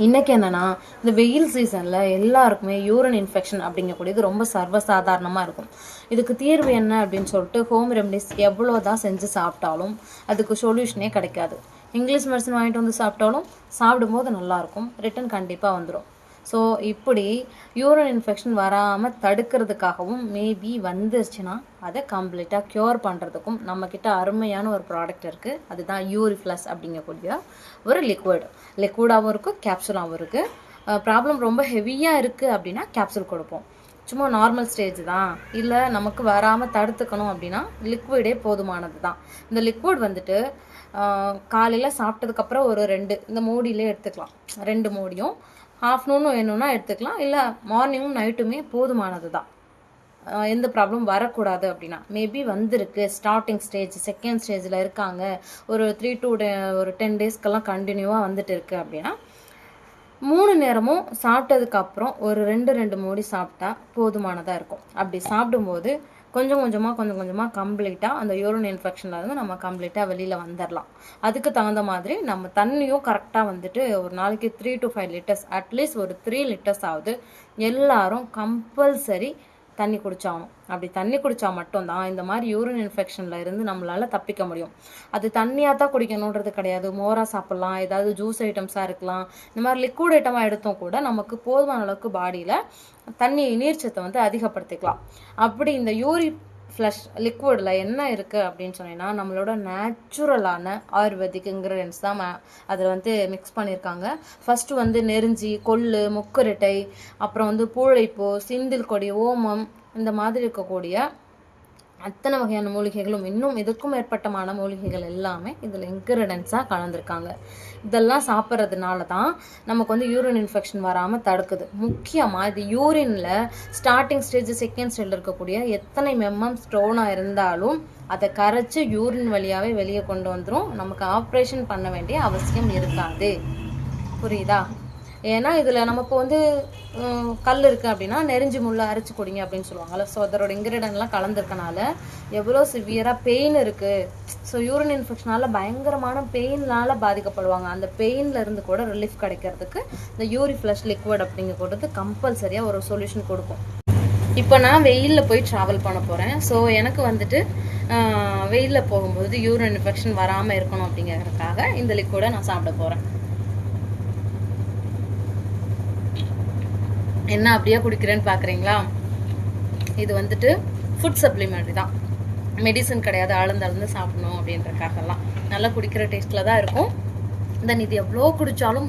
இன்றைக்கி என்னென்னா, இந்த வெயில் சீசனில் எல்லாருக்குமே யூரின் இன்ஃபெக்ஷன் அப்படிங்கக்கூடியது ரொம்ப சர்வசாதாரணமாக இருக்கும். இதுக்கு தீர்வு என்ன அப்படின்னு சொல்லிட்டு ஹோம் ரெமடிஸ் எவ்வளோ தான் செஞ்சு சாப்பிட்டாலும் அதுக்கு சொல்யூஷனே கிடைக்காது. இங்கிலீஷ் மெடிசன் வாங்கிட்டு வந்து சாப்பிட்டாலும் சாப்பிடும்போது நல்லாயிருக்கும், ரிட்டன் கண்டிப்பாக வந்துடும். ஸோ இப்படி யூரின் இன்ஃபெக்ஷன் வராமல் தடுக்கிறதுக்காகவும் மேபி வந்துருச்சுன்னா அதை கம்ப்ளீட்டாக க்யூர் பண்ணுறதுக்கும் நம்மக்கிட்ட அருமையான ஒரு ப்ராடக்ட் இருக்குது. அதுதான் யூரிஃப்ளஸ் அப்படிங்கக்கூடிய ஒரு லிக்விடாகவும் இருக்குது, கேப்சூலாகவும் இருக்குது. ப்ராப்ளம் ரொம்ப ஹெவியாக இருக்குது அப்படின்னா கேப்சூல் கொடுப்போம். சும்மா நார்மல் ஸ்டேஜ் தான், இல்லை நமக்கு வராமல் தடுத்துக்கணும் அப்படின்னா லிக்விடே போதுமானது தான். இந்த லிக்விட் வந்துட்டு காலையில் சாப்பிட்டதுக்கப்புறம் ஒரு 2 இந்த மூடியிலே எடுத்துக்கலாம். 2 மூடியும் ஆஃப்டர்நூனும் வேணும்னா எடுத்துக்கலாம், இல்லை மார்னிங்கும் நைட்டுமே போதுமானது தான். எந்த ப்ராப்ளம் வரக்கூடாது அப்படின்னா மேபி வந்திருக்கு, ஸ்டார்டிங் ஸ்டேஜ் செகண்ட் ஸ்டேஜில் இருக்காங்க, ஒரு 3 to 10 டேஸ்க்கெல்லாம் கண்டினியூவாக வந்துட்டு இருக்குது அப்படின்னா 3 நேரமும் சாப்பிட்டதுக்கப்புறம் ஒரு 2 மூடி சாப்பிட்டா போதுமானதாக இருக்கும். அப்படி சாப்பிடும்போது கொஞ்சம் கொஞ்சமாக கம்ப்ளீட்டாக அந்த யூரின் இன்ஃபெக்ஷனில் இருந்து நம்ம கம்ப்ளீட்டாக வெளியில் வந்துடலாம். அதுக்கு தகுந்த மாதிரி நம்ம தண்ணியும் கரெக்டாக வந்துட்டு ஒரு நாளைக்கு 3 to 5 லிட்டர்ஸ், அட்லீஸ்ட் ஒரு 3 லிட்டர்ஸ் ஆகுது எல்லாரும் கம்பல்சரி தண்ணி குடிச்சாகணும். அப்படி தண்ணி குடித்தா மட்டும்தான் இந்த மாதிரி யூரின் இன்ஃபெக்ஷனில் இருந்து நம்மளால் தப்பிக்க முடியும். அது தண்ணியாக தான் குடிக்கணுன்றது கிடையாது, மோராக சாப்பிட்லாம், ஏதாவது ஜூஸ் ஐட்டம்ஸாக இருக்கலாம். இந்த மாதிரி லிக்விட் ஐட்டமாக எடுத்தும் கூட நமக்கு போதுமான அளவுக்கு பாடியில் தண்ணி நீர்ச்சத்தை வந்து அதிகப்படுத்திக்கலாம். அப்படி இந்த யூரிஃப்ளஷ் லிக்விடில் என்ன இருக்குது அப்படின்னு சொன்னீங்கன்னா, நம்மளோட நேச்சுரலான ஆயுர்வேதிக் இன்க்ரீடியன்ஸ் தான் அதில் வந்து மிக்ஸ் பண்ணியிருக்காங்க. ஃபஸ்ட்டு வந்து நெருஞ்சி, கொள்ளு, முக்குரிட்டை, அப்புறம் வந்து பூழைப்பூ, சிந்தில் கொடி, ஓமம், இந்த மாதிரி இருக்கக்கூடிய அத்தனை வகையான மூலிகைகளும் இன்னும் இதுக்கும் மேற்பட்டமான மூலிகைகள் எல்லாமே இதில் இன்க்ரீடியன்ஸாக கலந்துருக்காங்க. இதெல்லாம் சாப்பிட்றதுனால தான் நமக்கு வந்து யூரின் இன்ஃபெக்ஷன் வராமல் தடுக்குது. முக்கியமாக இது யூரினில் ஸ்டார்டிங் ஸ்டேஜ் செகண்ட் ஸ்டேஜில் இருக்கக்கூடிய எத்தனை ஸ்டோனாக இருந்தாலும் அதை கரைச்சி யூரின் வழியாகவே வெளியே கொண்டு வந்துடும். நமக்கு ஆப்ரேஷன் பண்ண வேண்டிய அவசியம் இருக்காது. புரியுதா? ஏன்னா இதில் நமக்கு வந்து கல் இருக்குது அப்படின்னா நெருஞ்சி முள்ளை அரைச்சி குடிங்க அப்படின்னு சொல்லுவாங்கள்ல. ஸோ அதோட இன்க்ரீடியன்ட்லாம் கலந்துருக்கனால எவ்வளோ சிவியராக பெயின் இருக்குது. ஸோ யூரின் இன்ஃபெக்ஷனால் பயங்கரமான பெயினால் பாதிக்கப்படுவாங்க. அந்த பெயினில் இருந்து கூட ரிலீஃப் கிடைக்கிறதுக்கு இந்த யூரிஃப்ளஷ் லிக்விட் அப்படிங்கிறது கம்பல்சரியாக ஒரு சொல்யூஷன் கொடுக்கும். இப்போ நான் வெயிலில் போய் ட்ராவல் பண்ண போகிறேன். ஸோ எனக்கு வந்துட்டு வெயிலில் போகும்போது யூரின் இன்ஃபெக்ஷன் வராமல் இருக்கணும் அப்படிங்கிறதுக்காக இந்த லிக்விடை நான் சாப்பிட போகிறேன். என்ன அப்படியே குடிக்கிறேன்னு பார்க்குறீங்களா? இது வந்துட்டு ஃபுட் சப்ளிமெண்ட்ரி தான், மெடிசன் கிடையாது. அளந்து சாப்பிடணும் அப்படின்றக்காகலாம் நல்லா குடிக்கிற டேஸ்ட்டில் தான் இருக்கும். தென் இது எவ்வளோ குடித்தாலும்